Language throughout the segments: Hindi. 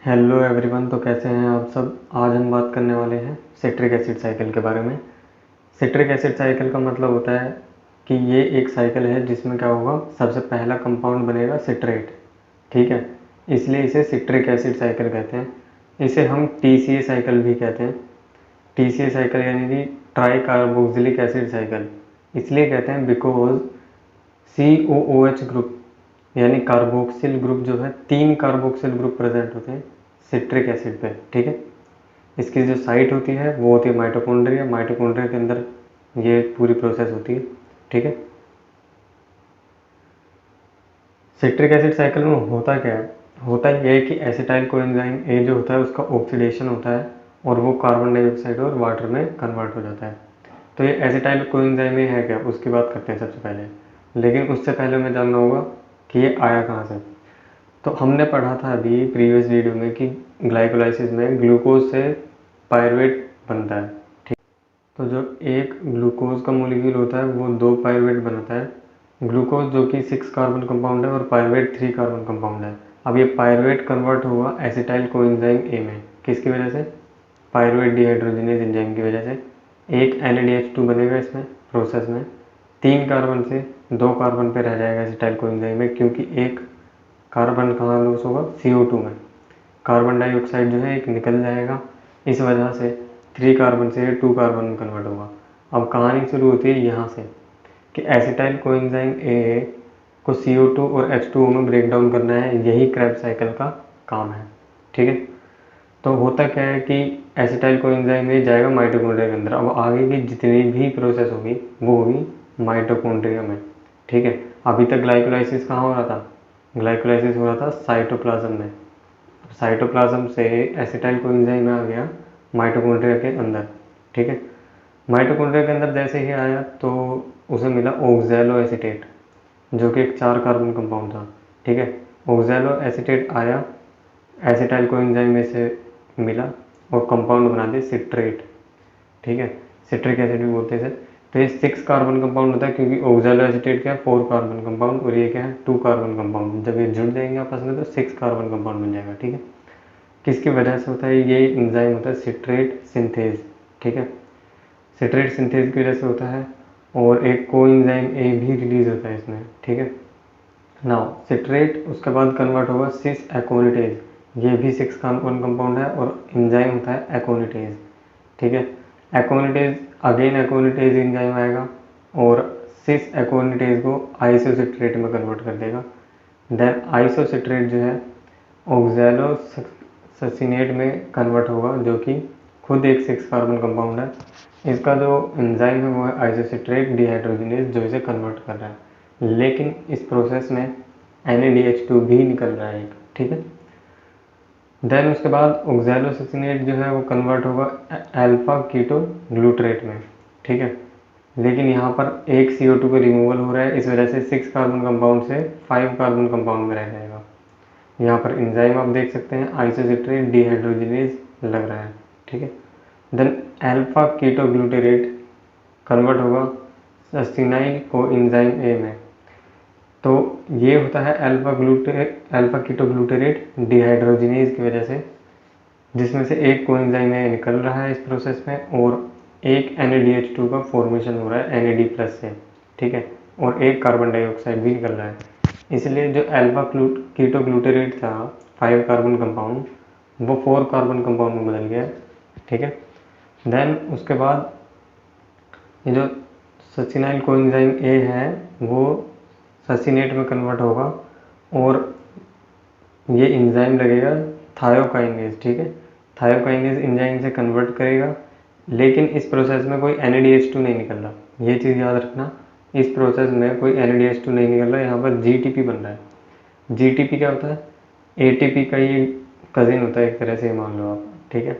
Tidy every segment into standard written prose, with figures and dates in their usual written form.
Hello everyone. तो कैसे हैं आप सब। आज हम बात करने वाले हैं सिट्रिक एसिड साइकिल के बारे में। सिट्रिक एसिड साइकिल का मतलब होता है कि ये एक साइकिल है जिसमें क्या होगा, सबसे पहला कंपाउंड बनेगा सिट्रेट। ठीक है, इसलिए इसे सिट्रिक एसिड साइकिल कहते हैं। इसे हम टीसीए साइकिल भी कहते हैं। टीसीए साइकिल यानी कि ट्राई कार्बोक्सिलिक एसिड साइकिल इसलिए कहते हैं बिकॉज COOH ग्रुप यानी कार्बोक्सिल ग्रुप जो है, 3 कार्बोक्सिल ग्रुप प्रेजेंट होते हैं सिट्रिक एसिड पे। ठीक है, इसकी जो साइट होती है वो होती है माइटोकॉन्ड्रिया। माइटोकॉन्ड्रिया के अंदर ये पूरी प्रोसेस होती है। ठीक है, सिट्रिक एसिड साइकिल में होता क्या है, होता ये है कि एसिटाइल कोएंजाइम ए जो होता है उसका ऑक्सीडेशन होता है और वो कार्बन डाइऑक्साइड और वाटर में कन्वर्ट हो जाता है। तो ये एसिटाइल कोएंजाइम ए है क्या, उसकी बात करते हैं सबसे पहले। लेकिन उससे पहले हमें जानना होगा कि ये आया कहाँ से। तो हमने पढ़ा था अभी प्रीवियस वीडियो में कि ग्लाइकोलाइसिस में ग्लूकोज से पायरुवेट बनता है। ठीक, तो जो एक ग्लूकोज का मोलिक्यूल होता है वो 2 पायरुवेट बनाता है। ग्लूकोज जो कि 6 कार्बन कंपाउंड है और पायरुवेट 3 कार्बन कंपाउंड है। अब ये पायरुवेट कन्वर्ट हुआ एसिटाइल कोएंजाइम ए में, किसकी वजह से, पायरुवेट डिहाइड्रोजिनेज एंजाइम की वजह से। एक NADH2 बनेगा इसमें प्रोसेस में, 3 कार्बन से 2 कार्बन पे रह जाएगा एसिटाइल कोएंजाइम में, क्योंकि एक कार्बन कहाँ लॉस होगा, CO2 में। कार्बन डाइऑक्साइड जो है एक निकल जाएगा, इस वजह से 3 कार्बन से 2 कार्बन में कन्वर्ट होगा। अब कहानी शुरू होती है यहाँ से कि एसिटाइल कोएंजाइम ए को CO2 और H2O में ब्रेक डाउन करना है। यही क्रेब्स साइकिल का काम है। ठीक है, तो होता क्या है कि एसिटाइल कोएंजाइम ए जाएगा माइटोकॉन्ड्रिया के अंदर। अब आगे की जितनी भी प्रोसेस होगी वो होगी माइटोकॉन्ड्रिया में। ठीक है, अभी तक ग्लाइकोलाइसिस कहाँ हो रहा था, ग्लाइकोलाइसिस हो रहा था साइटोप्लाज्म में। साइटोप्लाज्म से एसिटाइल कोएंजाइम आ गया माइटोकॉन्ड्रिया के अंदर। ठीक है, माइटोकॉन्ड्रिया के अंदर जैसे ही आया तो उसे मिला ऑक्सैलो एसीटेट, जो कि एक 4 कार्बन कंपाउंड था। ठीक है, ऑक्सैलो एसीटेट आया, एसिटाइल कोएंजाइम में से मिला और कंपाउंड बना दिया सिट्रेट। ठीक है, सिट्रिक एसिड भी बोलते हैं इसे। तो ये 6 कार्बन कंपाउंड होता है क्योंकि ऑक्सैलो एसीटेट क्या है, 4 कार्बन कंपाउंड, और ये क्या है, 2 कार्बन कंपाउंड। जब ये जुड़ जाएंगे आपस में तो 6 कार्बन कंपाउंड बन जाएगा। ठीक है, किसकी वजह से होता है, ये एंजाइम होता है सिट्रेट सिंथेज। ठीक है, सिट्रेट सिंथेज की वजह से होता है और एक को एंजाइम ए भी रिलीज होता है इसमें। ठीक है, नाउ सिट्रेट उसके बाद कन्वर्ट होगा सिस एकोनिटेज, ये भी 6 कार्बन कंपाउंड है और एंजाइम होता है एकोनिटेज। ठीक है, एकोनिटेज अगेन एकोनिटेज एंजाइम आएगा और सिस एकोनिटेज को आइसोसिट्रेट में कन्वर्ट कर देगा। देन आइसोसिट्रेट जो है ऑक्सैलो ससिनेट में कन्वर्ट होगा, जो कि खुद एक 6 कार्बन कंपाउंड है। इसका जो एंजाइम है वो है आइसोसिट्रेट डिहाइड्रोजिनेज, जो इसे कन्वर्ट कर रहा है। लेकिन इस प्रोसेस में NADH2 भी निकल रहा है एक। ठीक है, देन उसके बाद ऑक्सैलोसिसिनेट जो है वो कन्वर्ट होगा अल्फा कीटो ग्लूटरेट में। ठीक है, लेकिन यहाँ पर एक CO2 का रिमूवल हो रहा है, इस वजह से 6 कार्बन कंपाउंड से 5 कार्बन कंपाउंड में रह जाएगा। यहाँ पर एंजाइम आप देख सकते हैं आइसोसिट्रेट डिहाइड्रोजिनेज लग रहा है। ठीक है, then alpha keto glutarate convert होगा सस्टिनाइल को एंजाइम ए में। तो ये होता है अल्फा कीटो ग्लूटेरेट डिहाइड्रोजिनेज की वजह से, जिसमें से एक कोएंजाइम ए निकल रहा है इस प्रोसेस में और एक NADH2 का फॉर्मेशन हो रहा है NAD+ से। ठीक है, और एक कार्बन डाइऑक्साइड भी निकल रहा है। इसलिए जो अल्फा कीटो ग्लूटेरेट था 5 कार्बन कंपाउंड, वो 4 कार्बन कंपाउंड में बदल गया। ठीक है, देन उसके बाद ये जो सचिनाइल कोएंजाइम ए है वो ससिनेट में कन्वर्ट होगा और ये एंजाइम लगेगा थायोकाइनेज। ठीक है, थायोकाइनेज एंजाइम से कन्वर्ट करेगा, लेकिन इस प्रोसेस में कोई NADH2 नहीं निकल रहा। ये चीज़ याद रखना, इस प्रोसेस में कोई NADH2 नहीं निकल रहा, यहाँ पर GTP बन रहा है। GTP क्या होता है, ATP का ये कजिन होता है एक तरह से, मान लो आप। ठीक है,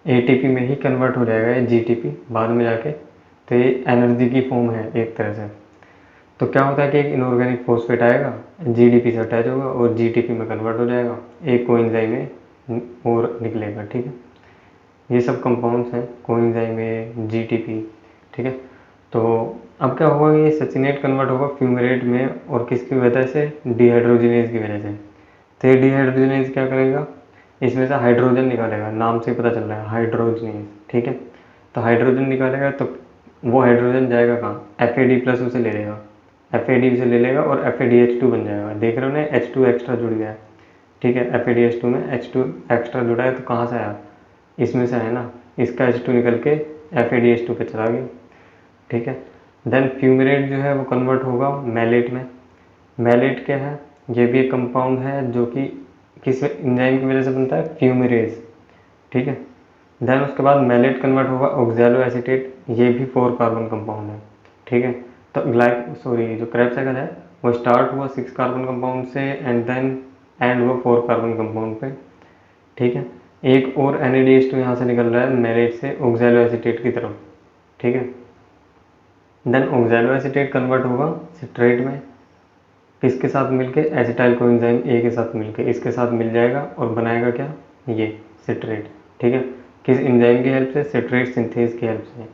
ATP में ही कन्वर्ट हो जाएगा ये GTP बाद में जाके, तो ये एनर्जी की फॉर्म है एक तरह से। तो क्या होता है कि एक इनऑर्गेनिक फॉस्फेट आएगा, GDP से अटैच होगा और GTP में कन्वर्ट हो जाएगा, एक कोएंजाइम में और निकलेगा। ठीक है, ये सब कंपाउंड्स हैं कोएंजाइम में, GTP। ठीक है, तो अब क्या होगा, ये सचिनेट कन्वर्ट होगा फ्यूमेरेट में, और किसकी वजह से, डिहाइड्रोजिनेज की वजह से। तो ये डिहाइड्रोजिनेज क्या करेगा, इसमें से हाइड्रोजन निकालेगा, नाम से पता चल रहा है हाइड्रोजनेज, ठीक है। तो हाइड्रोजन निकालेगा तो वो हाइड्रोजन जाएगा कहाँ, FAD+ उसे ले लेगा, FAD उसे ले लेगा और FADH2 बन जाएगा। देख रहे हो ना, H2 एक्स्ट्रा जुड़ गया है, ठीक है। FADH2 में H2 एक्स्ट्रा जुड़ा है, तो कहाँ से आया, इसमें से है ना, इसका H2 निकल के FADH2 पे चला गया, ठीक है। देन फ्यूमेरेट जो है वो कन्वर्ट होगा मैलेट में। मैलेट क्या है, ये भी एक कंपाउंड है जो कि किस एंजाइम की वजह से बनता है, फ्यूमेरेज, ठीक है। देन उसके बाद मैलेट कन्वर्ट होगा ऑक्सैलो एसीटेट, ये भी 4 कार्बन कंपाउंड है, ठीक है। तो जो क्रैब साइकिल है वो स्टार्ट हुआ 6 कार्बन कंपाउंड से एंड देन एंड हुआ 4 कार्बन कंपाउंड पे, ठीक है। एक और NADH2 यहाँ से निकल रहा है मैलेट से ऑक्सैलो एसीटेट की तरफ, ठीक है। देन ऑक्सैलो एसीटेट कन्वर्ट होगा सिट्रेट में, किसके साथ मिलके, एसिटाइल कोएंजाइम A के साथ मिलके इसके साथ मिल जाएगा और बनाएगा क्या, ये सिट्रेट, ठीक है। किस एंजाइम की हेल्प से, सिट्रेट सिंथेज की हेल्प से,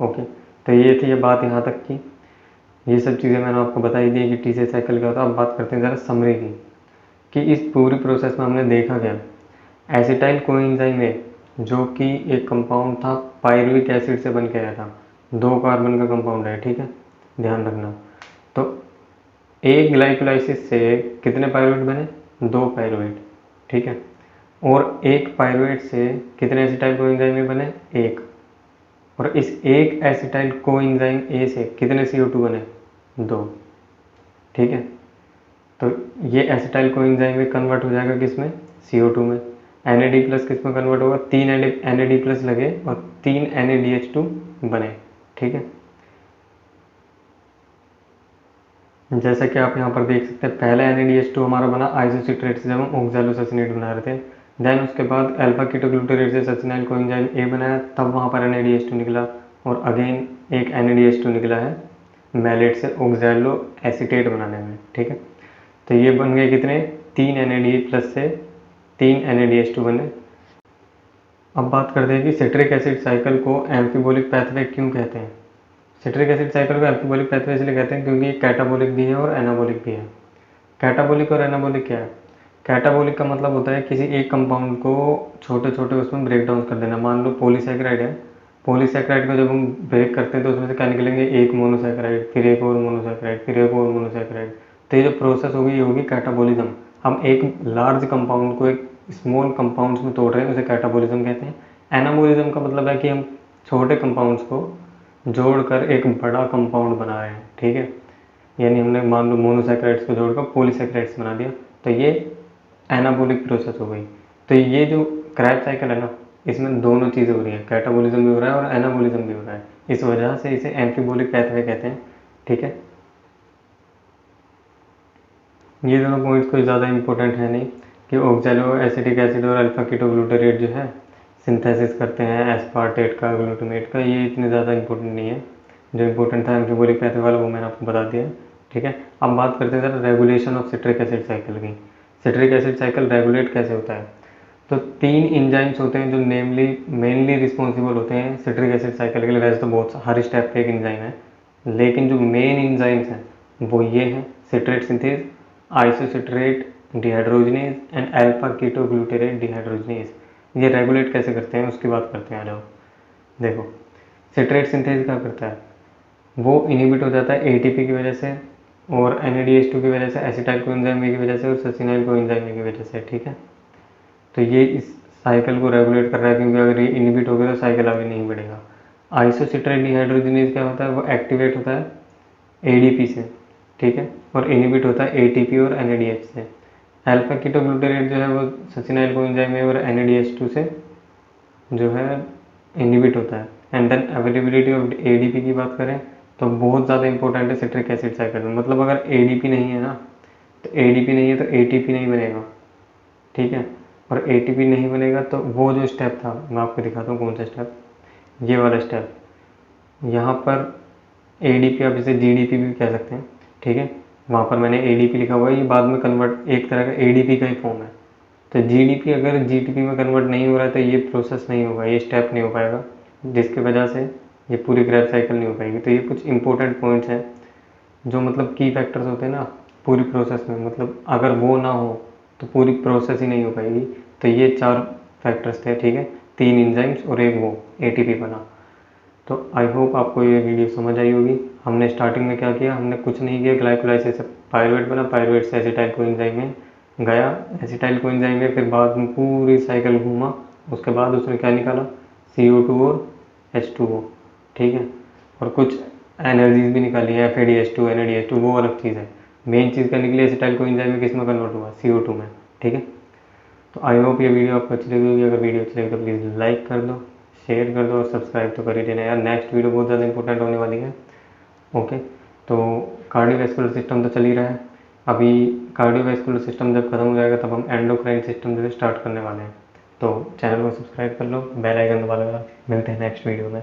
ओके। तो ये थी ये बात यहाँ तक की, ये सब चीज़ें मैंने आपको बताई दी कि TCA साइकिल क्या होता है। अब बात करते हैं ज़रा समरी की, कि इस पूरी प्रोसेस में हमने देखा क्या, एसिटाइल कोएंजाइम A जो कि एक कंपाउंड था पायरुविक एसिड से बन के आया था, 2 कार्बन का कंपाउंड है, ठीक है, ध्यान रखना। तो एक ग्लाइकोलाइसिस से कितने पायरुवेट बने, 2 पायरुवेट, ठीक है। और एक पायरुवेट से कितने एसिटाइल कोएंजाइम बने, 1। और इस एक एसिटाइल कोएंजाइम A से कितने CO2 बने, 2, ठीक है। तो ये एसिटाइल कोएंजाइम कन्वर्ट हो जाएगा किस में, CO2 में। NAD+ किस में कन्वर्ट होगा, 3 NAD+ लगे और 3 NADH2 बने, ठीक है। जैसा कि आप यहाँ पर देख सकते हैं, पहले NADH2 हमारा बना आइसोसिट्रेट से जब हम ऑक्सैलोसैसिनेट बना रहे थे। देन उसके बाद अल्फा कीटोग्लूटारेट से सचिनाइल कोएंजाइम A बनाया, तब वहाँ पर NADH2 निकला और अगेन एक NADH2 निकला है मैलेट से ऑक्सैलो एसीटेट बनाने में, ठीक है। तो ये बन गए कितने, 3 NAD+ से 3 NADH2 बने। अब बात करते हैं कि सिट्रिक एसिड साइकिल को एम्फीबोलिक पैथवे क्यों कहते हैं। सिट्रिक एसिड साइकिल को एम्फीबोलिक पैथवे इसलिए कहते हैं क्योंकि ये कैटाबोलिक भी है और एनाबोलिक भी है। कैटाबोलिक और एनाबोलिक क्या है, कैटाबोलिक का मतलब होता है किसी एक कंपाउंड को छोटे छोटे उसमें ब्रेक डाउन कर देना। मान लो पॉलीसैकेराइड है, पॉलीसैकेराइड को जब हम ब्रेक करते हैं तो उसमें से क्या निकलेंगे, एक मोनोसैकेराइड, फिर एक और मोनोसैकेराइड, फिर एक और मोनोसैकेराइड। तो ये जो प्रोसेस होगी ये होगी कैटाबोलिज्म। हम एक लार्ज कंपाउंड को एक स्मॉल कंपाउंड्स में तोड़ रहे हैं, उसे कैटाबोलिज्म कहते हैं। एनाबोलिज्म का मतलब है कि हम छोटे कंपाउंड्स को जोड़कर एक बड़ा कंपाउंड बना रहे हैं, ठीक है। यानी हमने मान लो मोनोसैकेराइड्स को जोड़कर पॉलीसैकेराइड्स बना दिया, तो ये एनाबोलिक प्रोसेस हो गई। तो ये जो क्रैब साइकिल है ना, इसमें दोनों चीज़ें हो रही हैं, कैटाबोलिज्म भी हो रहा है और एनाबोलिज्म भी हो रहा है। इस वजह से इसे एम्फीबोलिक पैथवे कहते हैं, ठीक है। ये दोनों पॉइंट्स कोई ज़्यादा इंपॉर्टेंट है नहीं कि ऑक्सैलो एसिटिक एसिड और अल्फा कीटोग्लूटारेट जो है सिंथेसिस करते हैं एस्पार्टेट का, ग्लूटामेट का, ये इतने ज़्यादा इंपॉर्टेंट नहीं है। जो इंपॉर्टेंट था एम्फीबोलिक पैथवे वाला वो मैंने आपको बता दिया, ठीक है। अब बात करते हैं sir regulation of citric acid cycle की। सिट्रिक एसिड साइकिल रेगुलेट कैसे होता है, तो 3 एंजाइम्स होते हैं जो मेनली रिस्पॉन्सिबल होते हैं सिट्रिक एसिड साइकिल के लिए। वैसे तो बहुत हर स्टेप पे एक एंजाइम है, लेकिन जो मेन एंजाइम्स हैं वो ये हैं, citrate synthase, isocitrate dehydrogenase and alpha ketoglutarate dehydrogenase. ये रेगुलेट कैसे करते हैं उसकी बात करते हैं। आ जाओ देखो, सिट्रेट सिंथेज क्या करता है, वो इनहिबिट हो जाता है ATP की वजह से और NADH2 की वजह से, एसिटाइल कोएंजाइम A की वजह से और सचिनाइल कोएंजाइम A की वजह से, ठीक है। तो ये इस साइकिल को रेगुलेट कर रहा है, क्योंकि अगर ये इनहिबिट हो गया तो साइकिल आगे नहीं बढ़ेगा। आइसोसिट्रेट डिहाइड्रोजनेज क्या होता है, वो एक्टिवेट होता है ADP से, ठीक है, और इनहिबिट होता है ATP और NADH से। अल्फा कीटोग्लूटारेट जो है वो सचिनाइल कोएंजाइम A और NADH2 से जो है इनहिबिट होता है। And then availability of ADP की बात करें तो बहुत ज़्यादा इंपॉर्टेंट है सिट्रिक एसिड साइकिल में। मतलब अगर ADP नहीं है ना, तो ADP नहीं है तो ATP नहीं बनेगा, ठीक है। और ATP नहीं बनेगा तो वो जो स्टेप था मैं आपको दिखाता हूँ कौन सा स्टेप, ये वाला स्टेप। यहाँ पर ADP आप इसे GDP भी कह सकते हैं, ठीक है। वहाँ पर मैंने ADP लिखा हुआ है, ये बाद में कन्वर्ट एक तरह का ADP का ही फॉर्म है। तो GDP अगर GTP में कन्वर्ट नहीं हो रहा है तो ये प्रोसेस नहीं होगा, ये स्टेप नहीं हो पाएगा, जिसकी वजह से ये पूरी क्रैब साइकिल नहीं हो पाएगी। तो ये कुछ इंपॉर्टेंट पॉइंट्स हैं जो मतलब की फैक्टर्स होते हैं ना पूरी प्रोसेस में, मतलब अगर वो ना हो तो पूरी प्रोसेस ही नहीं हो पाएगी। तो ये 4 फैक्टर्स थे, ठीक है, 3 एंजाइम्स और एक वो एटीपी बना। तो आई होप आपको ये वीडियो समझ आई होगी। हमने स्टार्टिंग में क्या किया, हमने कुछ नहीं किया, ग्लाइकोलाइसिस से पायरुवेट बना, पायरुवेट से एसिटाइल कोएंजाइम में गया, एसिटाइल कोएंजाइम में फिर बाद में पूरी साइकिल घूमा, उसके बाद उसने क्या निकाला, CO2 और H2O, ठीक है, और कुछ एनर्जीज भी निकाली है, FADH2 NADH2, वो अलग चीज़ है। मेन चीज़ क्या निकली, एसिटाइल कोएंजाइम में किस में कन्वर्ट हुआ, CO2 में, ठीक है। तो आई होप ये वीडियो आपको अच्छी लगी होगी। अगर वीडियो अच्छी लगी तो प्लीज़ लाइक कर दो, शेयर कर दो और सब्सक्राइब तो कर ही देना यार। नेक्स्ट वीडियो बहुत ज़्यादा इंपॉर्टेंट होने वाली है। ओके, तो कार्डियोवैस्कुलर सिस्टम तो चल ही रहा है, अभी कार्डियोवैस्कुलर सिस्टम जब खत्म हो जाएगा तब हम एंडोक्राइन सिस्टम से स्टार्ट करने वाले हैं। तो चैनल को सब्सक्राइब कर लो, बेल आइकन दबा लो। मिलते हैं नेक्स्ट वीडियो में।